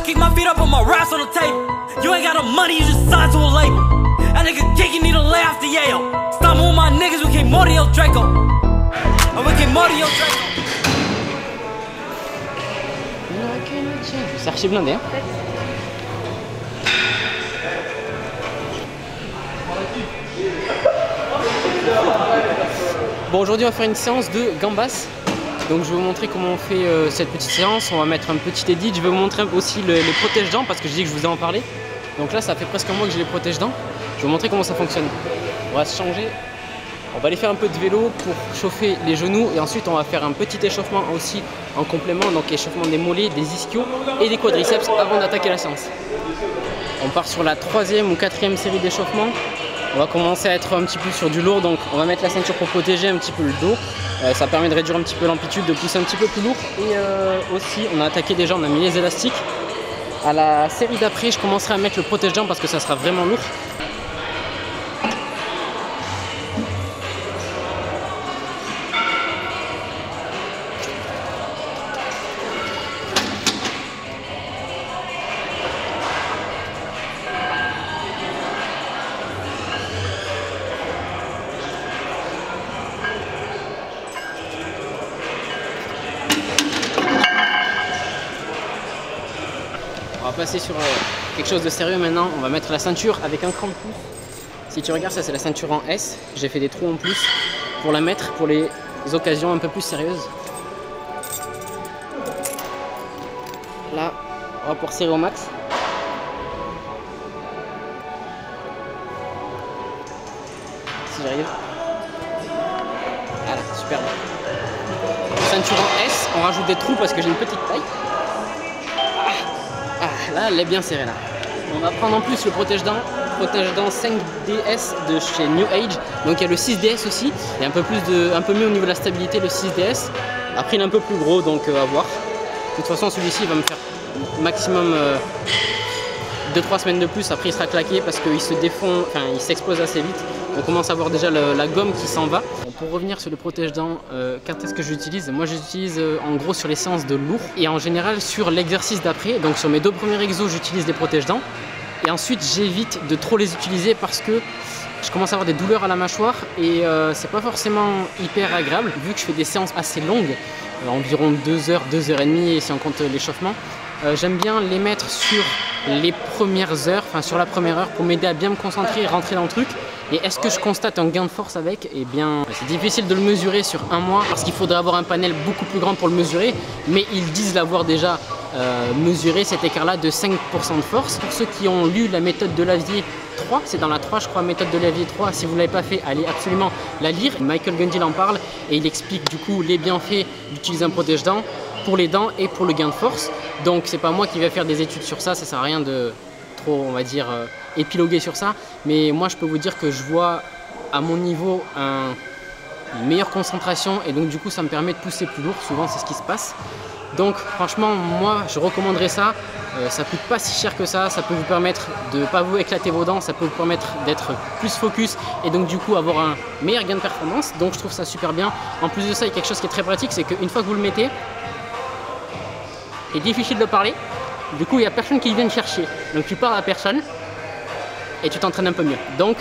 I kick my feet up, put my raps on the table. You ain't got no money, you just signed to a label. That nigga kicking need to lay off the Yale. Stop with my niggas, we came Morty Draco. And we came Morty Draco. C'est archi blindé, hein. Bon, aujourd'hui on va faire une séance de gambas. Donc je vais vous montrer comment on fait cette petite séance. On va mettre un petit edit. Je vais vous montrer aussi les protège-dents parce que je dis que je vous ai en parlé. Donc là ça fait presque un mois que j'ai les protège-dents. Je vais vous montrer comment ça fonctionne. On va se changer. On va aller faire un peu de vélo pour chauffer les genoux et ensuite on va faire un petit échauffement aussi en complément, donc échauffement des mollets, des ischios et des quadriceps avant d'attaquer la séance. On part sur la 3e ou 4e série d'échauffement. On va commencer à être un petit peu sur du lourd, donc on va mettre la ceinture pour protéger un petit peu le dos. Ça permet de réduire un petit peu l'amplitude, de pousser un petit peu plus lourd. Et aussi on a attaqué déjà, on a mis les élastiques. À la série d'après, je commencerai à mettre le protège-dents parce que ça sera vraiment lourd. On va passer sur quelque chose de sérieux maintenant. On va mettre la ceinture avec un cran de plus. Si tu regardes, ça c'est la ceinture en S. J'ai fait des trous en plus pour la mettre pour les occasions un peu plus sérieuses. Là, on va pour serrer au max. Si j'arrive. Voilà, superbe. Ceinture en S, on rajoute des trous parce que j'ai une petite taille. Là, elle est bien serrée là. On va prendre en plus le protège-dents 5DS de chez New Age. Donc il y a le 6DS aussi. Il y a un peu mieux au niveau de la stabilité le 6DS. Après il est un peu plus gros donc à voir. De toute façon celui-ci va me faire maximum 2-3 semaines de plus. Après il sera claqué parce qu'il se défend, enfin il s'explose assez vite. On commence à voir déjà la gomme qui s'en va. Bon, pour revenir sur le protège-dents, quand est-ce que j'utilise? Moi j'utilise en gros sur les séances de lourd et en général sur l'exercice d'après. Donc sur mes 2 premiers exos j'utilise les protège-dents et ensuite j'évite de trop les utiliser parce que je commence à avoir des douleurs à la mâchoire et c'est pas forcément hyper agréable vu que je fais des séances assez longues, environ 2 heures, 2 heures et demie si on compte l'échauffement. J'aime bien les mettre sur les premières heures, enfin sur la première heure pour m'aider à bien me concentrer et rentrer dans le truc. Et est-ce que je constate un gain de force avec? Eh bien, c'est difficile de le mesurer sur un mois parce qu'il faudrait avoir un panel beaucoup plus grand pour le mesurer. Mais ils disent l'avoir déjà mesuré cet écart-là de 5% de force. Pour ceux qui ont lu la méthode de Lavier 3, c'est dans la 3 je crois, méthode de Lavier 3. Si vous ne l'avez pas fait, allez absolument la lire. Michael Gundil en parle et il explique du coup les bienfaits d'utiliser un protège-dents pour les dents et pour le gain de force. Donc c'est pas moi qui vais faire des études sur ça, ça sert à rien de trop, on va dire, épiloguer sur ça. Mais moi je peux vous dire que je vois à mon niveau une meilleure concentration et donc du coup ça me permet de pousser plus lourd, souvent c'est ce qui se passe. Donc franchement moi je recommanderais ça, ça coûte pas si cher que ça peut vous permettre de ne pas vous éclater vos dents, ça peut vous permettre d'être plus focus et donc du coup avoir un meilleur gain de performance, donc je trouve ça super bien. En plus de ça il y a quelque chose qui est très pratique, c'est qu'une fois que vous le mettez, c'est difficile de parler, du coup il n'y a personne qui vient te chercher, donc tu parles à personne et tu t'entraînes un peu mieux. Donc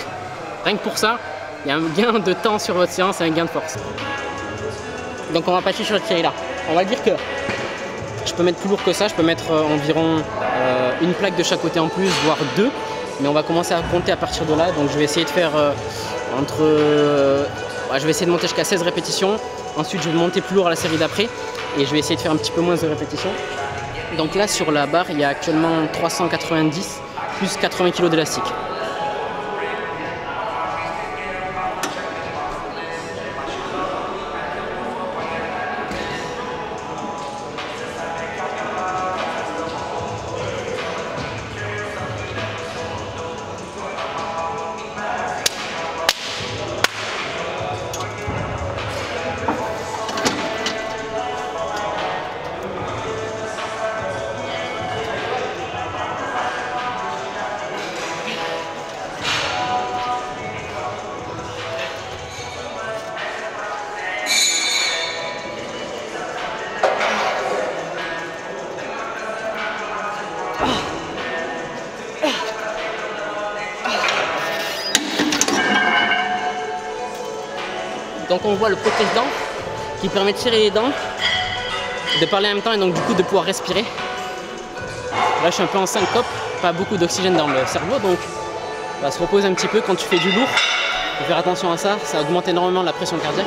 rien que pour ça, il y a un gain de temps sur votre séance et un gain de force. Donc on va passer sur cette série là. On va dire que je peux mettre plus lourd que ça, je peux mettre environ une plaque de chaque côté en plus, voire 2. Mais on va commencer à compter à partir de là. Donc je vais essayer de faire je vais essayer de monter jusqu'à 16 répétitions. Ensuite je vais monter plus lourd à la série d'après. Et je vais essayer de faire un petit peu moins de répétitions. Donc là sur la barre, il y a actuellement 390 plus 80 kg d'élastique. Donc on voit le protège-dents qui permet de serrer les dents, de parler en même temps et donc du coup de pouvoir respirer. Là je suis un peu en syncope, pas beaucoup d'oxygène dans le cerveau, donc on va se reposer un petit peu quand tu fais du lourd. Faut faire attention à ça, ça augmente énormément la pression cardiaque.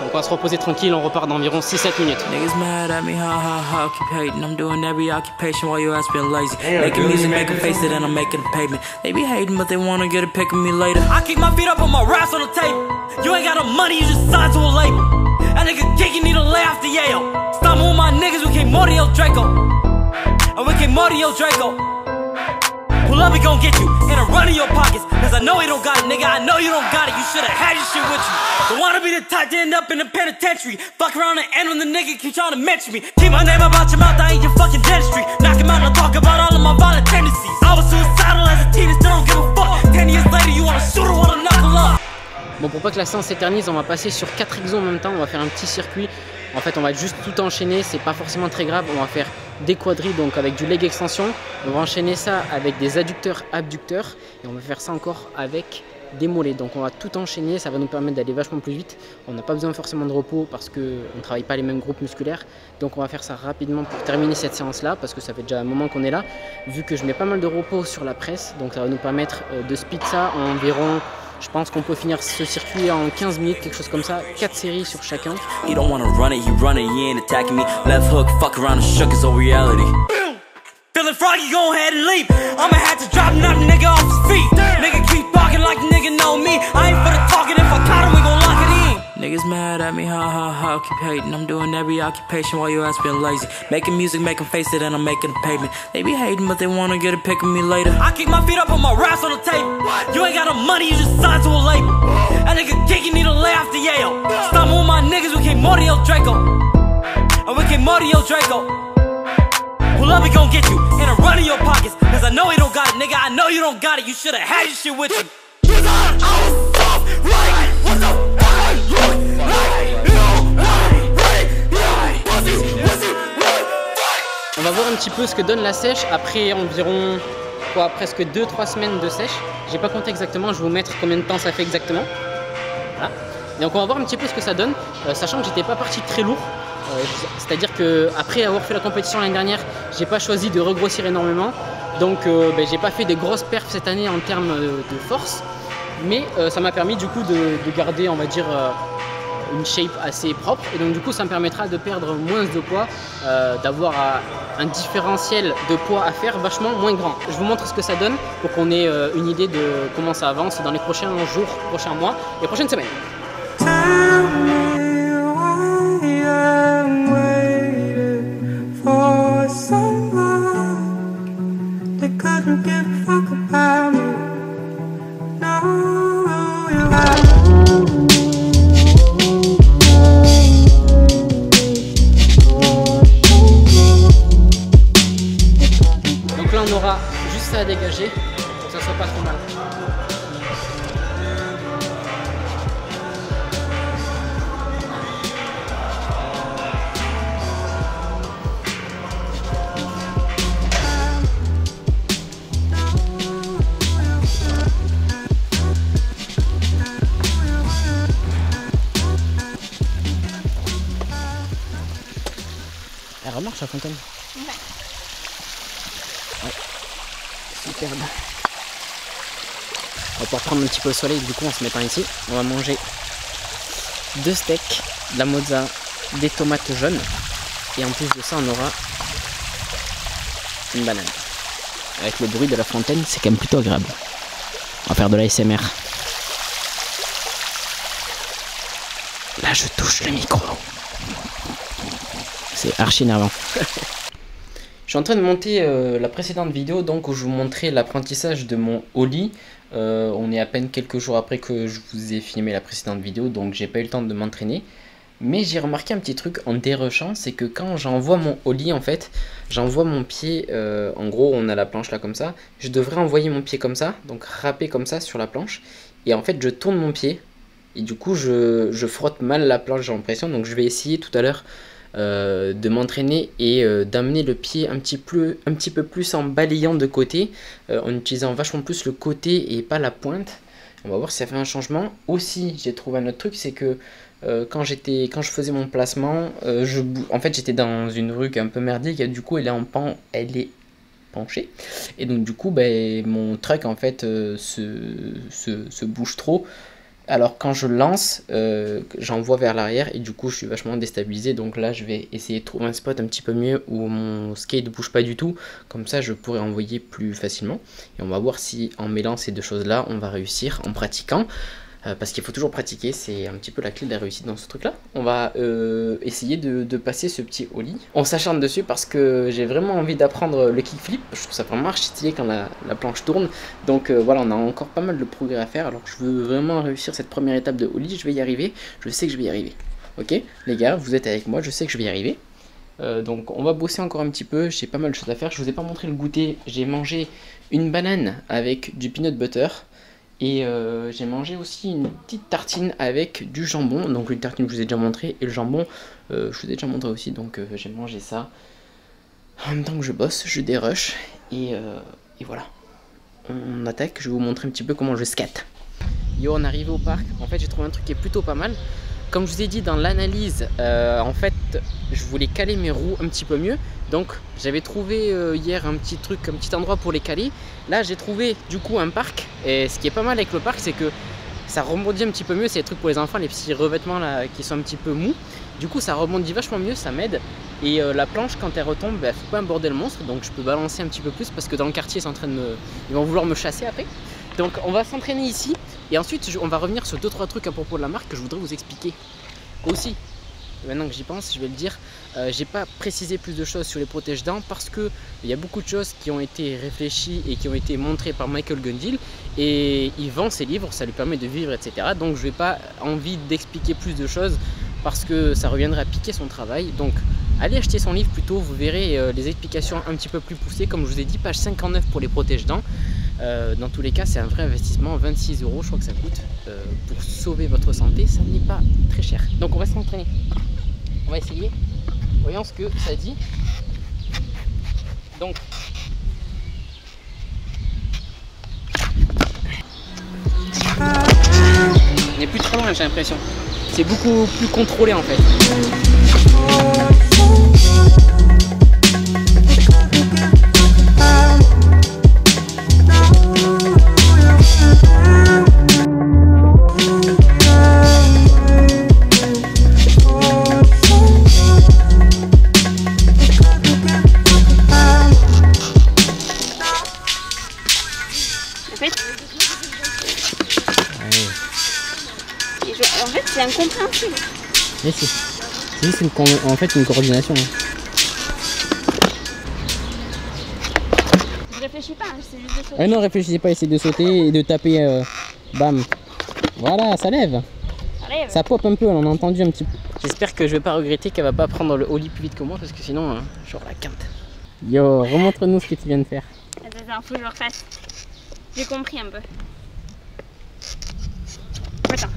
Donc on va se reposer tranquille, on repart d'environ 6-7 minutes. Niggas mad at me, ha ha ha, keep hating. I'm doing every occupation while your ass been lazy. Making music, making face it, and I'm making the pavement. They be hating, but they wanna get a pick of me later. I keep my feet up on my raps on the table. You ain't got no money, you just signed to a label. That nigga geeky need to lay off the Yale. Stop with my niggas, we came Mordio Draco. And we came Mordio Draco. Pull up, we gon' get you in a run in your pockets. Cause I know he don't got it, nigga, I know you don't got it. You should've had your shit with you. Don't wanna be the type to end up in the penitentiary. Fuck around and end when the nigga keep trying to mention me. Keep my name about your mouth, I ain't your fucking dentistry. Knock him out and talk about all of my violent tendencies. I was suicidal as a teen and still don't give a fuck. 10 years later, you wanna shoot or wanna knuckle up. Bon, pour pas que la séance s'éternise, on va passer sur 4 exos en même temps, on va faire un petit circuit. En fait, on va juste tout enchaîner, c'est pas forcément très grave. On va faire des quadris, donc avec du leg extension. On va enchaîner ça avec des adducteurs, abducteurs. Et on va faire ça encore avec des mollets. Donc on va tout enchaîner, ça va nous permettre d'aller vachement plus vite. On n'a pas besoin forcément de repos parce qu'on ne travaille pas les mêmes groupes musculaires. Donc on va faire ça rapidement pour terminer cette séance-là, parce que ça fait déjà un moment qu'on est là. Vu que je mets pas mal de repos sur la presse, donc ça va nous permettre de speed ça en environ... Je pense qu'on peut finir ce circuit en 15 minutes, quelque chose comme ça, 4 séries sur chacun. He don't wanna run it, he running, he ain't attacking me. Left hook, fuck around and shook his old reality. Feeling froggy, go ahead and leap. I'ma have to drop that nigga off his feet. Nigga keep barking like nigga know me. I ain't for the talking, if I caught him, we gon' lock it in. Niggas mad at me, ha ha ha, keep hating. I'm doing every occupation while your ass been lazy. Making music, making face it, and I'm making the pavement. They be hating, but they wanna get a pick of me later. I keep my feet up on my raps on the table. You ain't got no money, you just signed to a label. That nigga geeky need to lay off the Yale. Stop with my niggas, we came Mordio Draco. And we came Mordio Draco. Pull up, we gon' get you in a run in your pockets. Cause I know he don't got it, nigga, I know you don't got it. You should've had your shit with you. On va voir un petit peu ce que donne la sèche après environ presque 2-3 semaines de sèche. J'ai pas compté exactement, je vais vous mettre combien de temps ça fait exactement. Voilà. Et donc on va voir un petit peu ce que ça donne, sachant que j'étais pas parti très lourd. C'est-à-dire que après avoir fait la compétition l'année dernière, j'ai pas choisi de regrossir énormément. Donc j'ai pas fait des grosses perfs cette année en termes de force. Mais ça m'a permis du coup de garder, on va dire, une shape assez propre. Et donc du coup ça me permettra de perdre moins de poids, d'avoir un différentiel de poids à faire vachement moins grand. Je vous montre ce que ça donne pour qu'on ait une idée de comment ça avance dans les prochains jours, prochains mois et prochaines semaines. Donc là on aura juste ça à dégager pour que ça soit pas trop mal. Elle remarche la fontaine. Ouais. Superbe. On va pouvoir prendre un petit peu le soleil, du coup en se mettant ici. On va manger 2 steaks, de la mozza, des tomates jaunes. Et en plus de ça, on aura une banane. Avec le bruit de la fontaine, c'est quand même plutôt agréable. On va faire de l'ASMR. Là, je touche le micro. C'est archi énervant. Je suis en train de monter la précédente vidéo donc où je vous montrais l'apprentissage de mon ollie. On est à peine quelques jours après que je vous ai filmé la précédente vidéo, donc j'ai pas eu le temps de m'entraîner. Mais j'ai remarqué un petit truc en dérushant, c'est que quand j'envoie mon ollie, en fait, j'envoie mon pied, en gros on a la planche là comme ça, je devrais envoyer mon pied comme ça, donc râper comme ça sur la planche. Et en fait je tourne mon pied, et du coup je frotte mal la planche, j'ai l'impression, donc je vais essayer tout à l'heure de m'entraîner et d'amener le pied un petit peu plus en balayant de côté, en utilisant vachement plus le côté et pas la pointe. On va voir si ça fait un changement. Aussi, j'ai trouvé un autre truc, c'est que quand je faisais mon placement, en fait j'étais dans une rue qui est un peu merdique et du coup elle est penchée. Et donc du coup ben, mon truck en fait se bouge trop. Alors quand je lance, j'envoie vers l'arrière et du coup je suis vachement déstabilisé. Donc là je vais essayer de trouver un spot un petit peu mieux où mon skate ne bouge pas du tout. Comme ça je pourrais envoyer plus facilement. Et on va voir si en mêlant ces deux choses là on va réussir en pratiquant. Parce qu'il faut toujours pratiquer, c'est un petit peu la clé de la réussite dans ce truc là. On va essayer de passer ce petit ollie. On s'acharne dessus parce que j'ai vraiment envie d'apprendre le kickflip. Je trouve ça vraiment archi stylé quand la planche tourne. Donc voilà, on a encore pas mal de progrès à faire. Alors je veux vraiment réussir cette première étape de ollie. Je vais y arriver, je sais que je vais y arriver. Ok les gars, vous êtes avec moi, je sais que je vais y arriver. Donc on va bosser encore un petit peu, j'ai pas mal de choses à faire. Je vous ai pas montré le goûter, j'ai mangé une banane avec du peanut butter. Et j'ai mangé aussi une petite tartine avec du jambon. Donc une tartine que je vous ai déjà montré. Et le jambon, je vous ai déjà montré aussi. Donc j'ai mangé ça. En même temps que je bosse, je dérush. Et voilà. On attaque. Je vais vous montrer un petit peu comment je skate. Yo, on est arrivé au parc. En fait, j'ai trouvé un truc qui est plutôt pas mal. Comme je vous ai dit dans l'analyse, en fait, je voulais caler mes roues un petit peu mieux. Donc, j'avais trouvé hier un petit endroit pour les caler. Là, j'ai trouvé du coup un parc. Et ce qui est pas mal avec le parc, c'est que ça rebondit un petit peu mieux. C'est des trucs pour les enfants, les petits revêtements là qui sont un petit peu mous. Du coup, ça rebondit vachement mieux, ça m'aide. Et la planche, quand elle retombe, bah, faut pas un bordel monstre. Donc, je peux balancer un petit peu plus parce que dans le quartier, ils vont vouloir me chasser après. Donc, on va s'entraîner ici. Et ensuite, on va revenir sur 2-3 trucs à propos de la marque que je voudrais vous expliquer. Aussi, maintenant que j'y pense, je vais le dire, j'ai pas précisé plus de choses sur les protège-dents parce que il y a beaucoup de choses qui ont été réfléchies et qui ont été montrées par Michael Gundil et il vend ses livres, ça lui permet de vivre, etc. Donc je n'ai pas envie d'expliquer plus de choses parce que ça reviendrait à piquer son travail. Donc allez acheter son livre plutôt, vous verrez les explications un petit peu plus poussées. Comme je vous ai dit, page 59 pour les protège-dents. Dans tous les cas, c'est un vrai investissement, 26 € je crois que ça coûte pour sauver votre santé, ça n'est pas très cher. Donc on va s'entraîner, on va essayer, voyons ce que ça dit. Donc on n'est plus trop loin, j'ai l'impression, c'est beaucoup plus contrôlé en fait. En fait, c'est incompréhensible. Mais c'est juste en fait une coordination. Je réfléchis pas, c'est juste de sauter. Ah non, réfléchissez pas, essayez de sauter et de taper. Bam. Voilà, ça lève. Ça pop un peu, on a entendu un petit peu. J'espère que je vais pas regretter qu'elle va pas prendre le ollie plus vite que moi parce que sinon, j'aurai la quinte. Yo, remontre-nous ce que tu viens de faire. Attends, faut que je le refasse. J'ai compris un peu. Attends.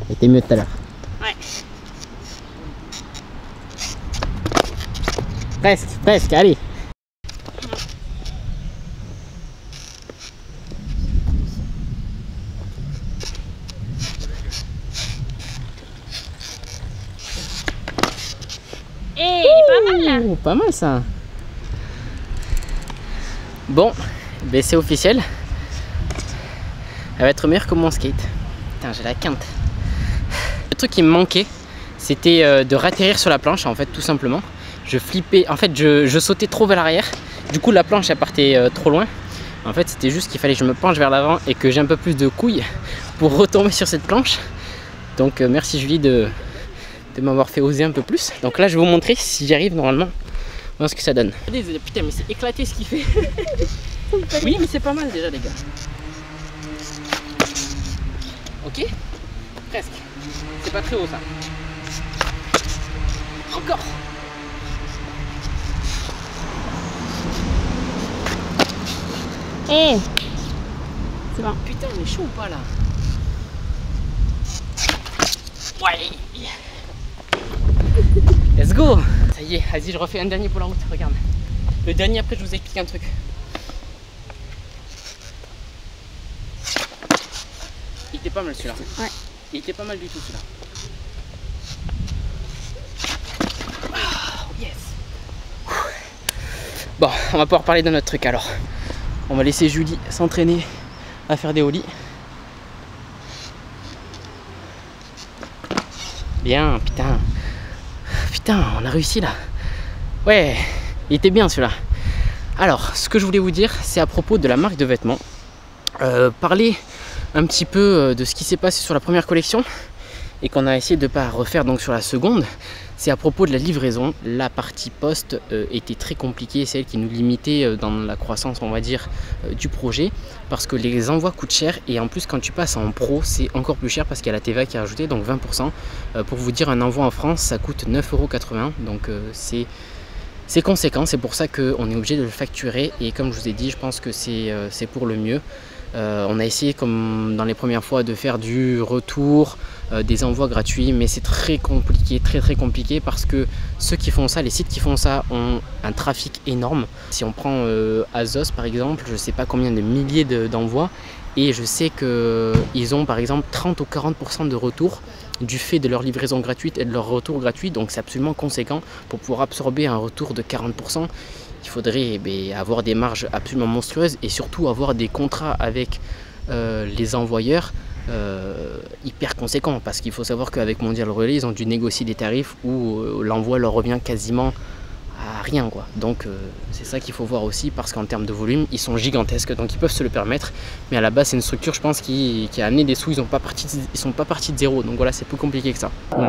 C'était mieux tout à l'heure. Ouais. Presque, allez. Eh, pas mal là. Pas mal ça. Bon, ben c'est officiel. Elle va être meilleure que mon skate. Putain, j'ai la quinte. Le truc qui me manquait, c'était de ratterrir sur la planche, en fait, tout simplement. Je flippais, en fait, je sautais trop vers l'arrière. Du coup, la planche, elle partait trop loin. En fait, c'était juste qu'il fallait que je me penche vers l'avant et que j'ai un peu plus de couilles pour retomber sur cette planche. Donc, merci Julie de m'avoir fait oser un peu plus. Donc là, je vais vous montrer si j'y arrive normalement. Voir ce que ça donne. Putain, mais c'est éclaté ce qu'il fait. Oui, mais c'est pas mal déjà, les gars. Ok, presque. C'est pas très haut ça. Encore. Eh, c'est bon. Putain, on est chaud ou pas là? Ouais. Let's go. Ça y est, vas-y, je refais un dernier pour la route, regarde. Le dernier, après je vous explique un truc. Il était pas mal celui-là. Ouais. Il était pas mal du tout celui-là. Oh, yes. Bon, on va pouvoir parler de notre truc alors. On va laisser Julie s'entraîner à faire des ollies. Bien, putain. Putain, on a réussi là. Ouais, il était bien celui-là. Alors, ce que je voulais vous dire, c'est à propos de la marque de vêtements. Parler un petit peu de ce qui s'est passé sur la première collection et qu'on a essayé de ne pas refaire donc sur la seconde. C'est à propos de la livraison. La partie poste était très compliquée, c'est elle qui nous limitait dans la croissance, on va dire, du projet, parce que les envois coûtent cher et en plus quand tu passes en pro, c'est encore plus cher parce qu'il y a la TVA qui est ajoutée, donc 20%. Pour vous dire, un envoi en France, ça coûte 9,80 €, donc c'est conséquent, c'est pour ça qu'on est obligé de le facturer et comme je vous ai dit, je pense que c'est pour le mieux. On a essayé comme dans les premières fois de faire du retour, des envois gratuits, mais c'est très compliqué, très compliqué parce que ceux qui font ça, les sites qui font ça ont un trafic énorme. Si on prend Azos par exemple, je ne sais pas combien de milliers d'envois et je sais qu'ils ont par exemple 30 ou 40% de retour du fait de leur livraison gratuite et de leur retour gratuit, donc c'est absolument conséquent. Pour pouvoir absorber un retour de 40%, il faudrait avoir des marges absolument monstrueuses et surtout avoir des contrats avec les envoyeurs hyper conséquents, parce qu'il faut savoir qu'avec Mondial Relay, ils ont dû négocier des tarifs où l'envoi leur revient quasiment à rien, quoi. Donc c'est ça qu'il faut voir aussi, parce qu'en termes de volume, ils sont gigantesques, donc ils peuvent se le permettre. Mais à la base, c'est une structure, je pense, qui a amené des sous. Ils sont pas partis de zéro, donc voilà, c'est plus compliqué que ça. Il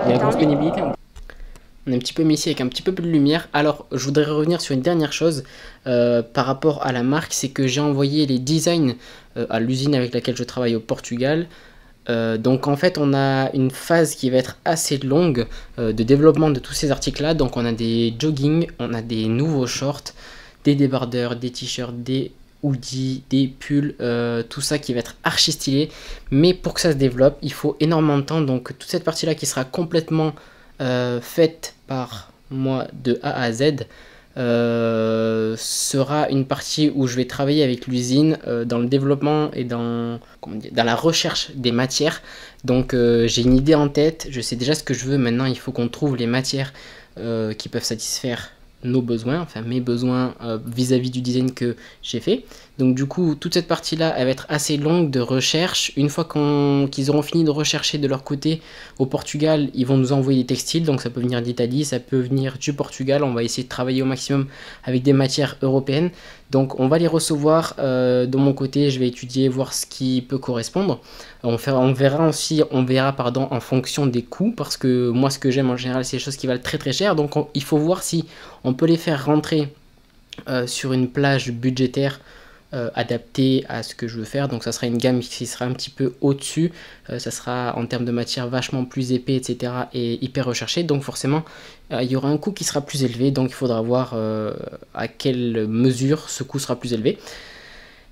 y a une grosse pénibilité. On est un petit peu mis ici avec un petit peu plus de lumière. Alors, je voudrais revenir sur une dernière chose par rapport à la marque, c'est que j'ai envoyé les designs à l'usine avec laquelle je travaille au Portugal. Donc en fait, on a une phase qui va être assez longue de développement de tous ces articles-là. Donc on a des jogging, on a des nouveaux shorts, des débardeurs, des t-shirts, des hoodies, des pulls, tout ça qui va être archi stylé. Mais pour que ça se développe, il faut énormément de temps. Donc toute cette partie-là qui sera complètement faite par moi de A à Z sera une partie où je vais travailler avec l'usine dans le développement et dans la recherche des matières. Donc j'ai une idée en tête, je sais déjà ce que je veux. Maintenant il faut qu'on trouve les matières qui peuvent satisfaire nos besoins, enfin mes besoins vis-à-vis du design que j'ai fait. Donc du coup toute cette partie là elle va être assez longue de recherche. Une fois qu'ils auront fini de rechercher de leur côté au Portugal, ils vont nous envoyer des textiles, donc ça peut venir d'Italie, ça peut venir du Portugal. On va essayer de travailler au maximum avec des matières européennes, donc on va les recevoir. De mon côté je vais étudier, voir ce qui peut correspondre. On verra en fonction des coûts, parce que moi ce que j'aime en général c'est les choses qui valent très cher, donc il faut voir si on peut les faire rentrer sur une plage budgétaire adaptée à ce que je veux faire. Donc ça sera une gamme qui sera un petit peu au-dessus, ça sera en termes de matière vachement plus épais, etc. et hyper recherché, donc forcément il y aura un coût qui sera plus élevé, donc il faudra voir à quelle mesure ce coût sera plus élevé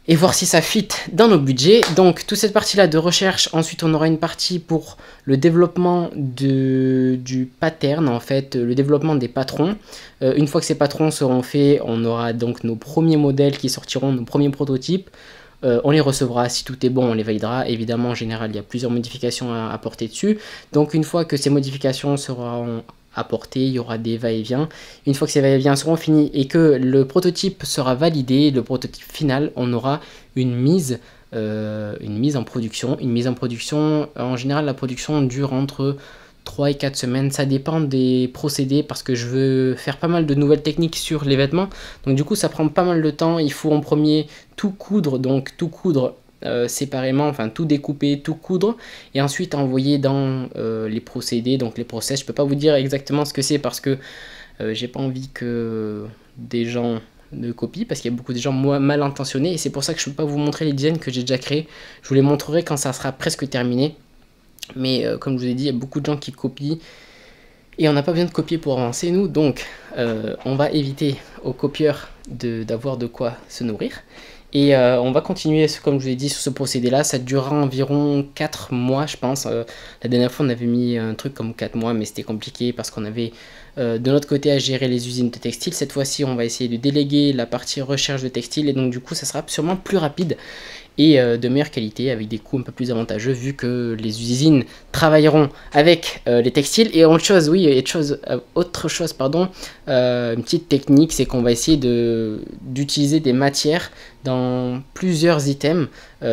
et voir si ça fit dans nos budgets. Donc toute cette partie là de recherche, ensuite on aura une partie pour le développement du pattern, en fait le développement des patrons. Une fois que ces patrons seront faits, on aura donc nos premiers modèles qui sortiront, nos premiers prototypes. On les recevra, si tout est bon on les validera. Évidemment en général il y a plusieurs modifications à apporter dessus, donc une fois que ces modifications seront apporter, il y aura des va-et-vient. Une fois que ces va-et-vient seront finis et que le prototype sera validé, le prototype final, on aura une mise en production. Une mise en production, en général la production dure entre 3 et 4 semaines, ça dépend des procédés, parce que je veux faire pas mal de nouvelles techniques sur les vêtements, donc du coup ça prend pas mal de temps. Il faut en premier tout coudre, séparément, enfin tout découper, tout coudre et ensuite envoyer dans les procédés, donc les process. Je peux pas vous dire exactement ce que c'est parce que j'ai pas envie que des gens ne copient, parce qu'il y a beaucoup de gens mal intentionnés, et c'est pour ça que je peux pas vous montrer les designs que j'ai déjà créés. Je vous les montrerai quand ça sera presque terminé, mais comme je vous ai dit, il y a beaucoup de gens qui copient et on n'a pas besoin de copier pour avancer nous, donc on va éviter aux copieurs d'avoir de quoi se nourrir. Et on va continuer, comme je vous ai dit, sur ce procédé-là. Ça durera environ 4 mois, je pense. La dernière fois, on avait mis un truc comme 4 mois, mais c'était compliqué parce qu'on avait de notre côté à gérer les usines de textile. Cette fois-ci, on va essayer de déléguer la partie recherche de textile. Et donc, du coup, ça sera sûrement plus rapide et de meilleure qualité, avec des coûts un peu plus avantageux, vu que les usines travailleront avec les textiles. Et autre chose, une petite technique, c'est qu'on va essayer d'utiliser des matières dans plusieurs items,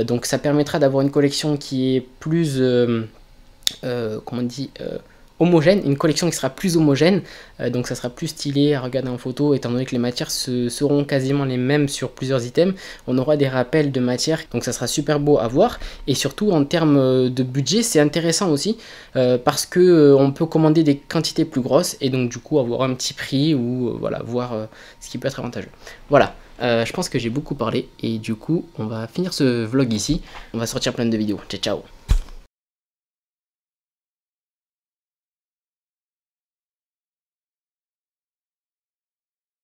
donc ça permettra d'avoir une collection qui est plus homogène, une collection qui sera plus homogène, donc ça sera plus stylé à regarder en photo, étant donné que les matières seront quasiment les mêmes sur plusieurs items. On aura des rappels de matière, donc ça sera super beau à voir. Et surtout en termes de budget, c'est intéressant aussi, parce que on peut commander des quantités plus grosses, et donc du coup avoir un petit prix, ou voilà, voir ce qui peut être avantageux. Voilà. Je pense que j'ai beaucoup parlé, et du coup on va finir ce vlog ici. On va sortir plein de vidéos. Ciao ciao.